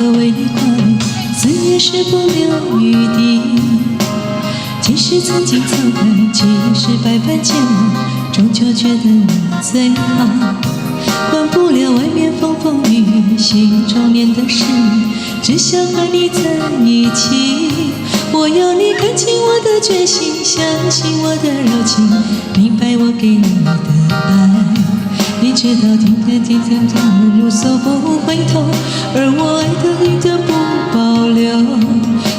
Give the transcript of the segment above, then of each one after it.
刻为你挂虑，思念是不留余地。即使曾经沧海，即使百般煎熬，终究觉得你最好。管不了外面风风雨雨，心中念的是你，只想和你在一起。我要你看清我的决心，相信我的柔情，明白我给你的爱。你知道听天听天天如所不回头，而我爱的一点不保留。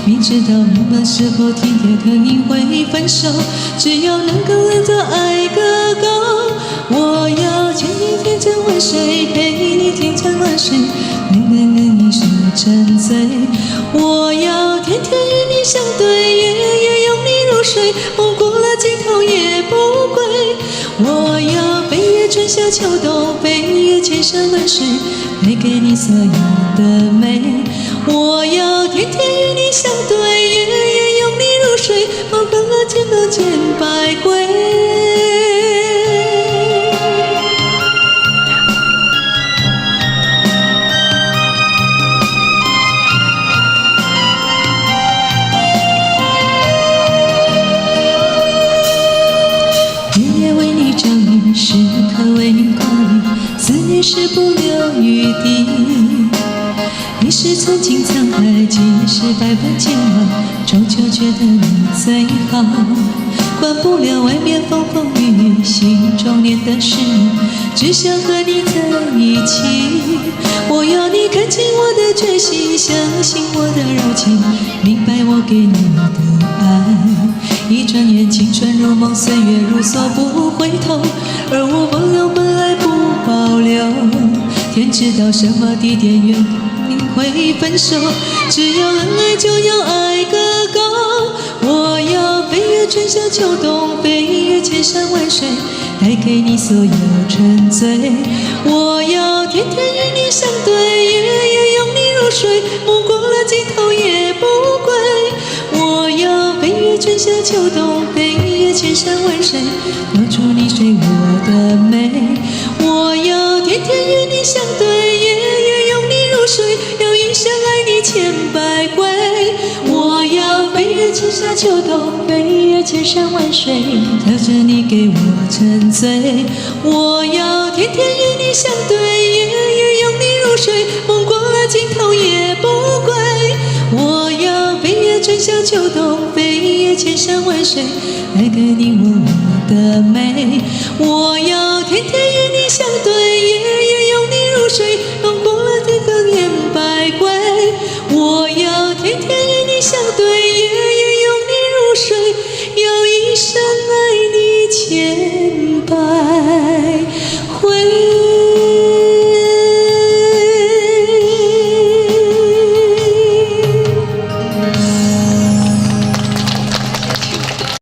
你知道我们时候天天肯定会分手，只要能够让这爱个够。我要牵你天真万水，陪你天长万水，能跟你说沉醉。我要天天与你相对，夜夜拥你入睡，梦过了尽头也不归。我要飞越春夏秋冬，飞越千山万水，带给你所有的美。我要天天与你相对，夜夜拥你入睡，梦过了千头千百归。时刻为你挂虑，思念是不留余地。你是曾经沧海，即使百般煎熬，终究觉得你最好。管不了外面风风雨雨，心中念的是你，只想和你在一起。我要你看清我的决心，相信我的柔情，明白我给你的爱。一转眼青春如梦，岁月如梭不回头，而我忘了本来不保留。天知道什么地点原定会分手，只要恩爱就要爱个够。我要飞越春夏秋冬，飞越千山万水，带给你所有沉醉。我要天天与你相对，夜夜拥你入睡，梦过了尽头也不归。我要飞越春夏秋冬，飞越千山万水，留住你睡我的美。我要天天与你相对，夜夜拥你入睡，要一生爱你千百回。我要飞越春夏秋冬，飞越千山万水，靠着你给我沉醉。我要天天与你相对，夜夜拥你入睡，梦过了尽头也不归。我要飞越春夏秋冬，飞越千山万水，带给你我的美。我要天天与你相对，夜夜